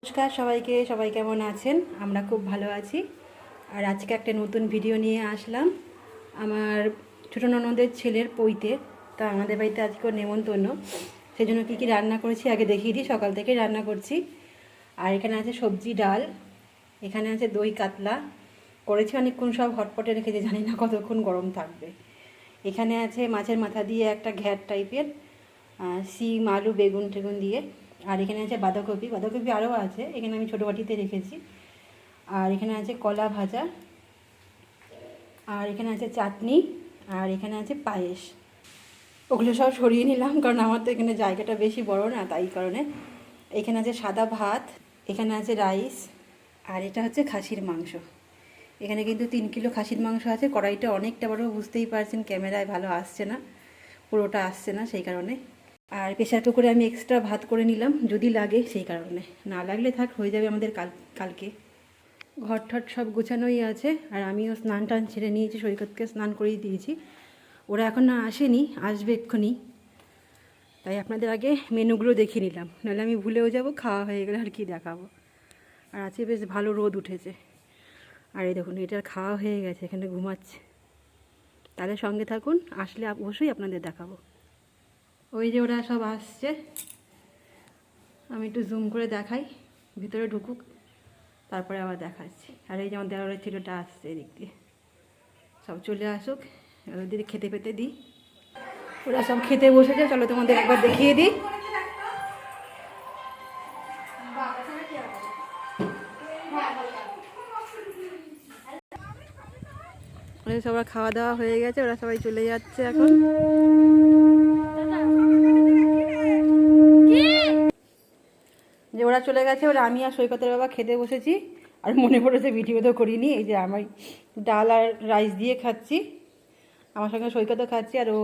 নমস্কার সবাইকে, সবাই কেমন আছেন? আমরা খুব ভালো আছি। আর আজকে একটা নতুন ভিডিও নিয়ে আসলাম আমার ছোটো ননদের ছেলের পৈতে। তা আমাদের বাড়িতে আজকে নেমন্তন্ন, সেই জন্য কী কী রান্না করেছি আগে দেখিয়ে দিই। সকাল থেকে রান্না করছি। আর এখানে আছে সবজি ডাল, এখানে আছে দই কাতলা করেছি, অনেকক্ষণ সব হটপটে রেখেছি, জানি না কতক্ষণ গরম থাকবে। এখানে আছে মাছের মাথা দিয়ে একটা ঘ্যাট টাইপের, শিম আলু বেগুন টেগুন দিয়ে। আর এখানে আছে বাঁধাকপি, বাঁধাকপি আরও আছে, এখানে আমি ছোটো বাটিতে রেখেছি। আর এখানে আছে কলা ভাজা, আর এখানে আছে চাটনি, আর এখানে আছে পায়েস। ওগুলো সব সরিয়ে নিলাম, কারণ আমার তো এখানে জায়গাটা বেশি বড় না, তাই কারণে। এখানে আছে সাদা ভাত, এখানে আছে রাইস, আর এটা হচ্ছে খাসির মাংস। এখানে কিন্তু 3 কিলো খাসির মাংস আছে। কড়াইটা অনেকটা বড়, বুঝতেই পারছেন, ক্যামেরায় ভালো আসছে না, পুরোটা আসছে না সেই কারণে। আর প্রেশার কুকারে আমি এক্সট্রা ভাত করে নিলাম, যদি লাগে সেই কারণে, না লাগলে থাক, হয়ে যাবে আমাদের কালকে। ঘর ঠট সব গোছানোই আছে। আর আমিও স্নান টান ছেড়ে নিয়েছি, সৈকতকে স্নান করিয়ে দিয়েছি। ওরা এখন না আসেনি, আসবে এক্ষুনি, তাই আপনাদের আগে মেনুগুলো দেখিয়ে নিলাম, নাহলে আমি ভুলেও যাব, খাওয়া হয়ে গেলে আর কি দেখাবো। আর আজকে বেশ ভালো রোদ উঠেছে। আর এই দেখুন, এটার খাওয়া হয়ে গেছে, এখানে ঘুমাচ্ছে। তাহলে সঙ্গে থাকুন, আসলে অবশ্যই আপনাদের দেখাবো। ওই যে ওরা সব আসছে, আমি একটু জুম করে দেখাই, ভিতরে ঢুকুক, তারপরে আবার দেখাচ্ছি। আর এই যে আমার দেওয়ারের ছেলেটা আসছে এদিক দিয়ে, সব চলে আসুক, ওদের খেতে পেতে দিই। ওরা সব খেতে বসেছে, চলো তোমাদের একবার দেখিয়ে দিই। ওদের সবার খাওয়া দাওয়া হয়ে গেছে, ওরা সবাই চলে যাচ্ছে এখন। যে ওরা চলে গেছে, ওরা আমি আর সৈকতের বাবা খেতে বসেছি। আর মনে পড়েছে ভিডিও তো করিনি, এই যে আমি ডাল আর রাইস দিয়ে খাচ্ছি, আমার সঙ্গে সৈকতও খাচ্ছি, আর ও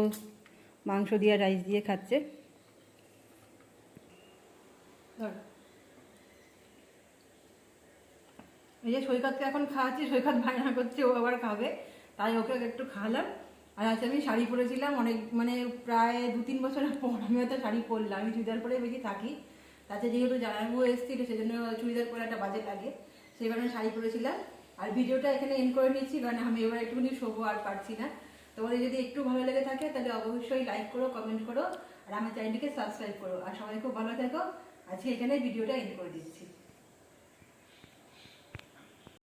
মাংস দিয়ে রাইস দিয়ে খাচ্ছে। এই যে সৈকতকে এখন খাওয়াচ্ছি, সৈকত বায়না করছে ও আবার খাবে, তাই ওকে একটু খাওয়ালাম। আর আজকে আমি শাড়ি পরেছিলাম অনেক, মানে প্রায় 2-3 বছর পর আমি হয়তো শাড়ি পরলাম। আমি চুড়িদার পরে বেশি থাকি, তাতে যেহেতু জামাইবাবু এসেছিল সেজন্য চুড়িদার পরে একটা বাজে লাগে, সেই কারণে শাড়ি পরেছিলাম। আর ভিডিওটা এখানে এন্ড করে নিচ্ছি, কারণ আমি এবার একটুখানি শোবো, আর পারছি না। তোমাদের যদি একটু ভালো লেগে থাকে তাহলে অবশ্যই লাইক করো, কমেন্ট করো, আর আমার চ্যানেলটিকে সাবস্ক্রাইব করো। আর সবাই খুব ভালো থাকো। আজকে এখানে ভিডিওটা এন্ড করে দিচ্ছি।